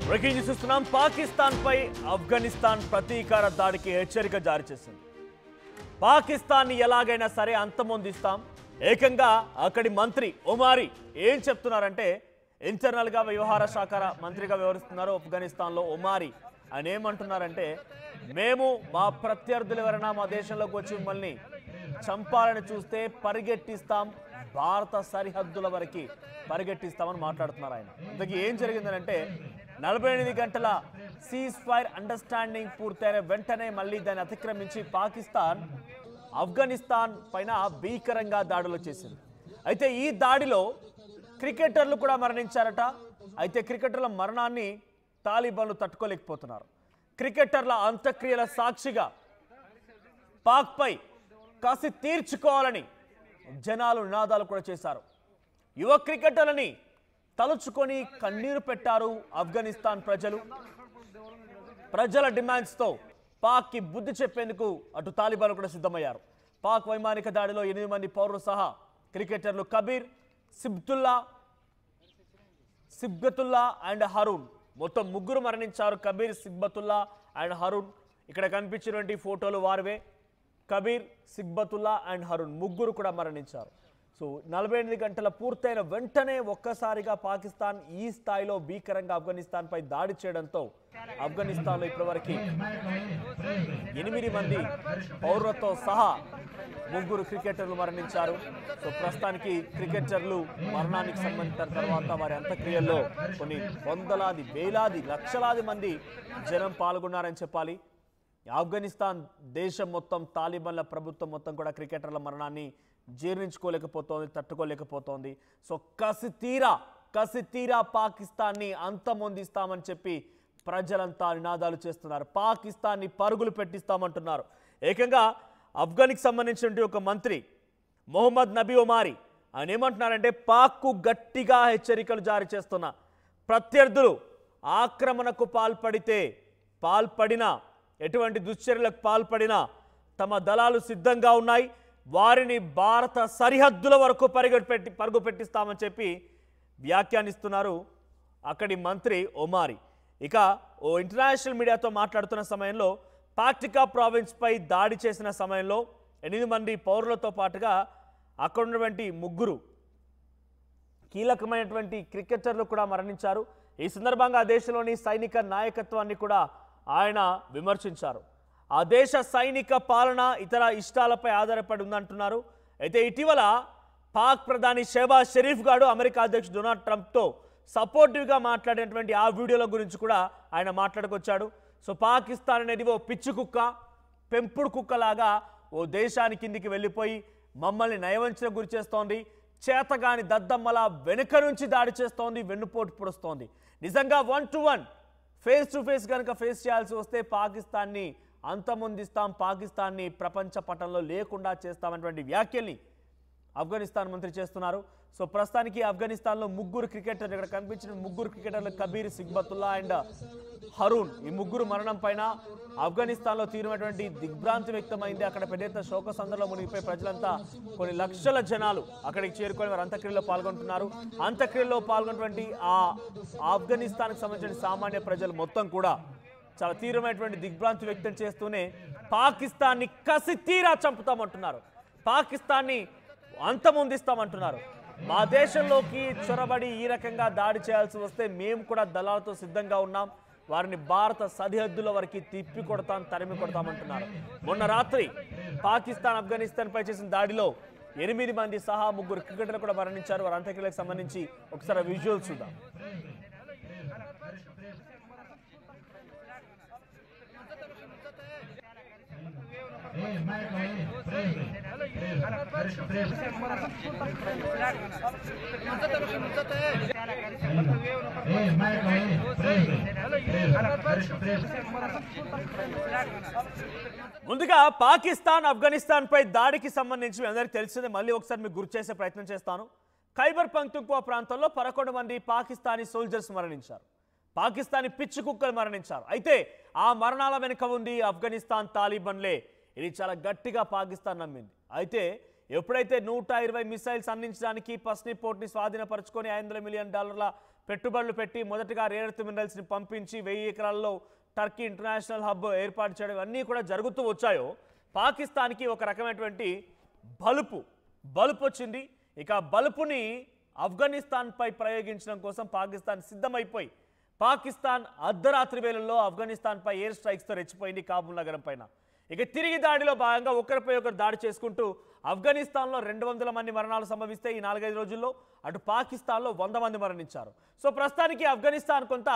Breaking news చూస్తున్నాం. పాకిస్తాన్ పై ఆఫ్ఘనిస్తాన్ ప్రతీకార దాడికి హెచ్చరిక జారీ చేసింది. పాకిస్తాన్ ని ఎలాగైనా సరే అంతమొందిస్తాం. ఏకంగా అక్కడి మంత్రి ఒమారీ ఏం చెప్తున్నారంటే, ఇంటర్నల్ గా వ్యవహార శాఖ మంత్రిగా వ్యవహరిస్తున్నారు ఆఫ్ఘనిస్తాన్లో ఒమారీ. ఆయన ఏమంటున్నారంటే, మేము మా ప్రత్యర్థులు ఎవరైనా మా దేశంలోకి వచ్చి మిమ్మల్ని చంపాలని చూస్తే పరిగెట్టిస్తాం, భారత సరిహద్దుల వరకు పరిగెట్టిస్తామని మాట్లాడుతున్నారు ఆయన. ఇంతకీ ఏం జరిగిందంటే, 48 గంటల సీజ్ ఫైర్ అండర్స్టాండింగ్ పూర్తయిన వెంటనే మళ్ళీ దాన్ని అతిక్రమించి పాకిస్తాన్ ఆఫ్ఘనిస్తాన్ పైన భీకరంగా దాడులు చేసింది. అయితే ఈ దాడిలో క్రికెటర్లు కూడా మరణించారట. అయితే క్రికెటర్ల మరణాన్ని తాలిబాన్లు తట్టుకోలేకపోతున్నారు. క్రికెటర్ల అంత్యక్రియల సాక్షిగా పాక్పై కసి తీర్చుకోవాలని జనాలు నినాదాలు కూడా చేశారు. యువ క్రికెటర్లని తలుచుకొని కన్నీరు పెట్టారు ఆఫ్ఘనిస్తాన్ ప్రజలు. ప్రజల డిమాండ్స్తో పాక్కి బుద్ధి చెప్పేందుకు అటు తాలిబాన్లు కూడా సిద్ధమయ్యారు. పాక్ వైమానిక దాడిలో 8 మంది పౌరులు సహా క్రికెటర్లు కబీర్, సిబ్గతుల్లా అండ్ హరూన్, మొత్తం 3 మరణించారు. కబీర్, సిబ్గతుల్లా అండ్ హరూన్. ఇక్కడ కనిపించినటువంటి ఫోటోలు వారివే. కబీర్, సిబ్గతుల్లా అండ్ హరూన్ 3 కూడా మరణించారు. సో 48 గంటల పూర్తయిన వెంటనే ఒక్కసారిగా పాకిస్తాన్ ఈ స్థాయిలో భీకరంగా ఆఫ్ఘనిస్తాన్ పై దాడి చేయడంతో ఆఫ్ఘనిస్తాన్లో ఇప్పటివరకు 8 మంది పౌరులతో సహా 3 క్రికెటర్లు మరణించారు. సో ప్రస్తుతానికి క్రికెటర్లు మరణానికి సంబంధించిన తర్వాత వారి అంత్యక్రియల్లో కొన్ని వందలాది, వేలాది, లక్షలాది మంది జనం పాల్గొన్నారని చెప్పాలి. ఆఫ్ఘనిస్తాన్ దేశం మొత్తం, తాలిబాన్ల ప్రభుత్వం మొత్తం కూడా క్రికెటర్ల మరణాన్ని జీర్ణించుకోలేకపోతోంది, తట్టుకోలేకపోతోంది. సో కసి తీరా పాకిస్తాన్ని అంతమొందిస్తామని చెప్పి ప్రజలంతా నినాదాలు చేస్తున్నారు. పాకిస్తాన్ని పరుగులు పెట్టిస్తామంటున్నారు. ఏకంగా ఆఫ్ఘన్కి సంబంధించిన ఒక మంత్రి మొహమ్మద్ నబీ ఒమారీ ఆయన ఏమంటున్నారంటే, పాక్కు గట్టిగా హెచ్చరికలు జారీ చేస్తున్న ప్రత్యర్థులు ఆక్రమణకు పాల్పడినా, ఎటువంటి దుశ్చర్యలకు పాల్పడినా తమ దళాలు సిద్ధంగా ఉన్నాయి, వారిని భారత సరిహద్దుల వరకు పరుగు పెట్టిస్తామని చెప్పి వ్యాఖ్యానిస్తున్నారు అక్కడి మంత్రి ఒమారీ. ఇక ఓ ఇంటర్నేషనల్ మీడియాతో మాట్లాడుతున్న సమయంలో పాక్టికా ప్రావిన్స్పై దాడి చేసిన సమయంలో 8 మంది పౌరులతో పాటుగా అక్కడ ఉన్నటువంటి 3 కీలకమైనటువంటి క్రికెటర్లు కూడా మరణించారు. ఈ సందర్భంగా ఆ దేశంలోని సైనిక నాయకత్వాన్ని కూడా ఆయన విమర్శించారు. ఆ దేశ సైనిక పాలన ఇతర ఇష్టాలపై ఆధారపడి ఉందంటున్నారు. అయితే ఇటీవల పాక్ ప్రధాని షెహబాజ్ షరీఫ్ గారు అమెరికా అధ్యక్షుడు డొనాల్డ్ ట్రంప్తో సపోర్టివ్గా మాట్లాడినటువంటి ఆ వీడియోల గురించి కూడా ఆయన మాట్లాడుకొచ్చాడు. సో పాకిస్తాన్ అనేది ఓ పిచ్చి కుక్క, పెంపుడు కుక్కలాగా ఓ దేశానికి కిందికి వెళ్ళిపోయి మమ్మల్ని నయవంచన గురి చేస్తోంది, చేతగాని దద్దమ్మలా వెనుక నుంచి దాడి చేస్తోంది, వెన్నుపోటు పొడుస్తోంది. నిజంగా 1-to-1 ఫేస్ టు ఫేస్ కనుక ఫేస్ చేయాల్సి వస్తే పాకిస్తాన్ని అంతమొందిస్తాం, పాకిస్తాన్ని ప్రపంచ పటంలో లేకుండా చేస్తామన్నటువంటి వ్యాఖ్యల్ని ఆఫ్ఘనిస్తాన్ మంత్రి చేస్తున్నారు. సో ప్రస్తుతానికి ఆఫ్ఘనిస్తాన్లో 3 క్రికెటర్లు, ఇక్కడ కనిపించిన 3 క్రికెటర్లు కబీర్, సిబ్గతుల్లా అండ్ హరూన్, ఈ 3 మరణం పైన ఆఫ్ఘనిస్తాన్లో తీవ్రమైనటువంటి దిగ్భ్రాంతి వ్యక్తమైంది. అక్కడ పెద్ద ఎత్తున శోక సందర్భంలో మునిగిపోయి ప్రజలంతా, కొన్ని లక్షల జనాలు అక్కడికి చేరుకొని వారు అంత్యక్రియలో పాల్గొంటున్నారు. అంత్యక్రియలో పాల్గొన్నటువంటి ఆ ఆఫ్ఘనిస్తాన్కి సంబంధించిన సామాన్య ప్రజలు మొత్తం కూడా చాలా తీవ్రమైనటువంటి దిగ్భ్రాంతి వ్యక్తం చేస్తూనే పాకిస్తాన్ని కసి తీరా చంపుతామంటున్నారు, పాకిస్తాన్ని అంతమొందిస్తామంటున్నారు. మా దేశంలోకి చొరబడి ఈ రకంగా దాడి చేయాల్సి వస్తే మేము కూడా దళాలతో సిద్ధంగా ఉన్నాం, వారిని భారత సరిహద్దుల వరకు తిప్పి కొడతాం, తరిమి కొడతామంటున్నారు. మొన్న రాత్రి పాకిస్తాన్ ఆఫ్ఘనిస్తాన్ పై చేసిన దాడిలో 8 మంది సహా 3 క్రికెటర్లు కూడా మరణించారు. వారి అంత్యక్రియలకు సంబంధించి ఒకసారి విజువల్స్ చూద్దాం. ముందుగా పాకిస్తాన్ ఆఫ్ఘనిస్తాన్ పై దాడికి సంబంధించి అందరికీ తెలిసిందే, మళ్ళీ ఒకసారి మీకు గుర్తు చేసే ప్రయత్నం చేస్తాను. ఖైబర్ పఖ్తూన్ఖ్వా ప్రాంతంలో 11 మంది పాకిస్తానీ సోల్జర్స్ మరణించారు, పాకిస్తానీ పిచ్చి కుక్కలు మరణించారు. అయితే ఆ మరణాల వెనుక ఉంది ఆఫ్ఘనిస్తాన్ తాలిబాన్లే. ఇది చాలా గట్టిగా పాకిస్తాన్ నమ్మింది. అయితే ఎప్పుడైతే 120 మిసైల్స్ అందించడానికి పస్నీ పోర్ట్ని స్వాధీనపరచుకొని $500 మిలియన్ పెట్టుబడులు పెట్టి మొదటగా రేర్ ఎర్త్ మినరల్స్ని పంపించి 1000 ఎకరాల్లో టర్కీ ఇంటర్నేషనల్ హబ్ ఏర్పాటు చేయడం అన్నీ కూడా జరుగుతూ వచ్చాయో పాకిస్తాన్కి ఒక రకమైనటువంటి బలుపు వచ్చింది. ఇక బలుపుని ఆఫ్ఘనిస్తాన్పై ప్రయోగించడం కోసం పాకిస్తాన్ సిద్ధమైపోయి పాకిస్తాన్ అర్ధరాత్రి వేళల్లో ఆఫ్ఘనిస్తాన్పై ఎయిర్ స్ట్రైక్స్తో రెచ్చిపోయింది కాబూల్ నగరం పైన. ఇక తిరిగి దాడిలో భాగంగా ఒకరిపై ఒకరు దాడి చేసుకుంటూ ఆఫ్ఘనిస్తాన్లో 200 మంది మరణాలు సంభవిస్తే ఈ 4-5 రోజుల్లో అటు పాకిస్తాన్లో 100 మంది మరణించారు. సో ప్రస్తుతానికి ఆఫ్ఘనిస్తాన్ కొంత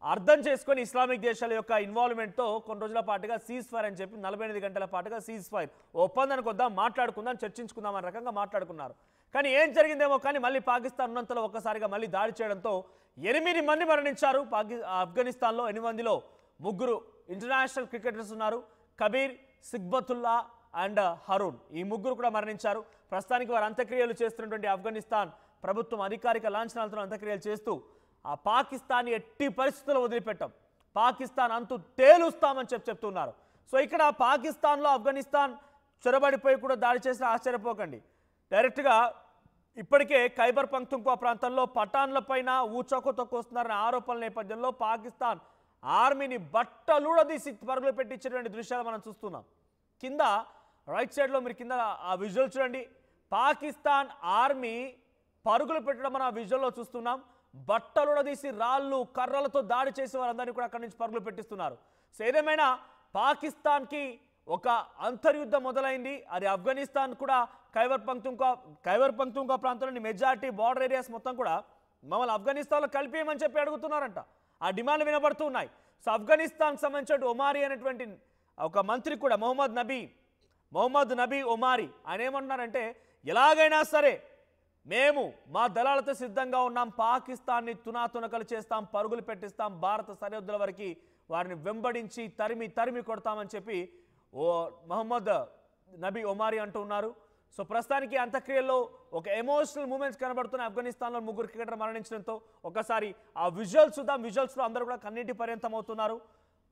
అర్థం చేసుకొని ఇస్లామిక్ దేశాల యొక్క ఇన్వాల్వ్మెంట్తో కొన్ని రోజుల పాటుగా సీజ్ ఫైర్ అని చెప్పి 48 గంటల పాటుగా సీజ్ ఫైర్ ఒప్పందానికి వద్దాం, మాట్లాడుకుందాం, చర్చించుకుందాం అనే రకంగా మాట్లాడుకున్నారు. కానీ ఏం జరిగిందేమో కానీ మళ్ళీ పాకిస్తాన్ ఉన్నంతలో ఒక్కసారిగా మళ్ళీ దాడి చేయడంతో 8 మంది మరణించారు. ఆఫ్ఘనిస్తాన్లో 8 మందిలో 3 ఇంటర్నేషనల్ క్రికెటర్స్ ఉన్నారు. కబీర్, సిగ్బతుల్లా అండ్ హరూన్, ఈ 3 కూడా మరణించారు. ప్రస్తుతానికి వారు అంత్యక్రియలు చేస్తున్నటువంటి ఆఫ్ఘనిస్తాన్ ప్రభుత్వం అధికారిక లాంఛనాలతో అంత్యక్రియలు చేస్తూ ఆ పాకిస్తాన్ ఎట్టి పరిస్థితుల్లో వదిలిపెట్టాం, పాకిస్తాన్ అంతు తేలుస్తామని చెప్తున్నారు. సో ఇక్కడ పాకిస్తాన్లో ఆఫ్ఘనిస్తాన్ చొరబడిపోయి కూడా దాడి చేసిన ఆశ్చర్యపోకండి. డైరెక్ట్గా ఇప్పటికే ఖైబర్ పఖ్తూన్ఖ్వా ప్రాంతంలో పఠాన్ల పైన ఊచకు తొక్కొస్తున్నారనే ఆరోపణల నేపథ్యంలో పాకిస్తాన్ ఆర్మీని బట్టలూడదీసి పరుగులు పెట్టించేటువంటి దృశ్యాలు మనం చూస్తున్నాం. కింద రైట్ సైడ్లో మీరు కింద ఆ విజువల్ చూడండి. పాకిస్తాన్ ఆర్మీ పరుగులు పెట్టడం మనం ఆ విజువల్లో చూస్తున్నాం. బట్టలుడదీసి రాళ్ళు కర్రలతో దాడి చేసే వారందరినీ కూడా అక్కడి నుంచి పరుగులు పెట్టిస్తున్నారు. సో ఏదేమైనా పాకిస్తాన్కి ఒక అంతర్యుద్ధం మొదలైంది. అది ఆఫ్ఘనిస్తాన్ కూడా ఖైబర్ పఖ్తూన్ఖ్వా ప్రాంతంలోని మెజారిటీ బార్డర్ ఏరియాస్ మొత్తం కూడా మమ్మల్ని ఆఫ్ఘనిస్తాన్లో కలిపేయమని చెప్పి అడుగుతున్నారంట. ఆ డిమాండ్లు వినబడుతూ ఉన్నాయి. సో ఆఫ్ఘనిస్తాన్కి సంబంధించిన ఒమారీ అనేటువంటి ఒక మంత్రి కూడా మొహమ్మద్ నబీ ఒమారీ ఆయన ఏమంటున్నారంటే ఎలాగైనా సరే మేము మా దళాలతో సిద్ధంగా ఉన్నాం, పాకిస్తాన్ని తునాతునకలు చేస్తాం, పరుగులు పెట్టిస్తాం, భారత సరిహద్దుల వరకు వారిని వెంబడించి తరిమి కొడతామని చెప్పి మొహమ్మద్ నబీ ఒమారీ అంటూ ఉన్నారు. సో ప్రస్తుతానికి అంత్యక్రియల్లో ఒక ఎమోషనల్ మూమెంట్స్ కనబడుతున్నాయి. ఆఫ్ఘనిస్తాన్లో 3 క్రికెటర్ మరణించడంతో ఒకసారి ఆ విజువల్స్ చూద్దాం. విజువల్స్లో అందరూ కూడా కన్నీటి పర్యంతం అవుతున్నారు.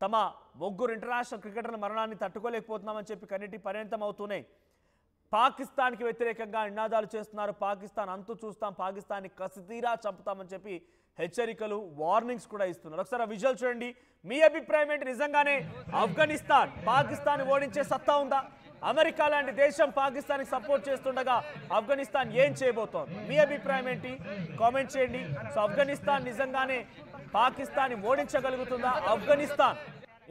తమ 3 ఇంటర్నేషనల్ క్రికెటర్ల మరణాన్ని తట్టుకోలేకపోతున్నామని చెప్పి కన్నీటి పర్యంతం అవుతున్నాయి. పాకిస్తాన్కి వ్యతిరేకంగా నినాదాలు చేస్తున్నారు. పాకిస్తాన్ అంతు చూస్తాం, పాకిస్తాన్ని కసితీరా చంపుతామని చెప్పి హెచ్చరికలు, వార్నింగ్స్ కూడా ఇస్తున్నారు. ఒకసారి ఆ విజువల్ చూడండి. మీ అభిప్రాయం ఏంటి? నిజంగానే ఆఫ్ఘనిస్తాన్ పాకిస్తాన్ ఓడించే సత్తా ఉందా? అమెరికా లాంటి దేశం పాకిస్తాన్కి సపోర్ట్ చేస్తుండగా ఆఫ్ఘనిస్తాన్ ఏం చేయబోతోంది? మీ అభిప్రాయం ఏంటి? కామెంట్ చేయండి. సో ఆఫ్ఘనిస్తాన్ నిజంగానే పాకిస్తాన్ని ఓడించగలుగుతుందా? ఆఫ్ఘనిస్తాన్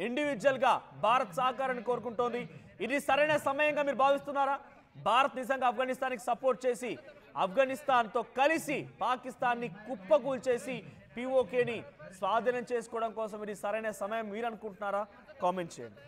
ఇండివిజువల్గా భారత్ సహకారాన్ని కోరుకుంటోంది. ఇది సరైన సమయంగా మీరు భావిస్తున్నారా? భారత్ నిజంగా ఆఫ్ఘనిస్తాన్కి సపోర్ట్ చేసి ఆఫ్ఘనిస్తాన్తో కలిసి పాకిస్తాన్ని కుప్పకూల్చేసి పీఓకేని స్వాధీనం చేసుకోవడం కోసం ఇది సరైన సమయం మీరు అనుకుంటున్నారా? కామెంట్ చేయండి.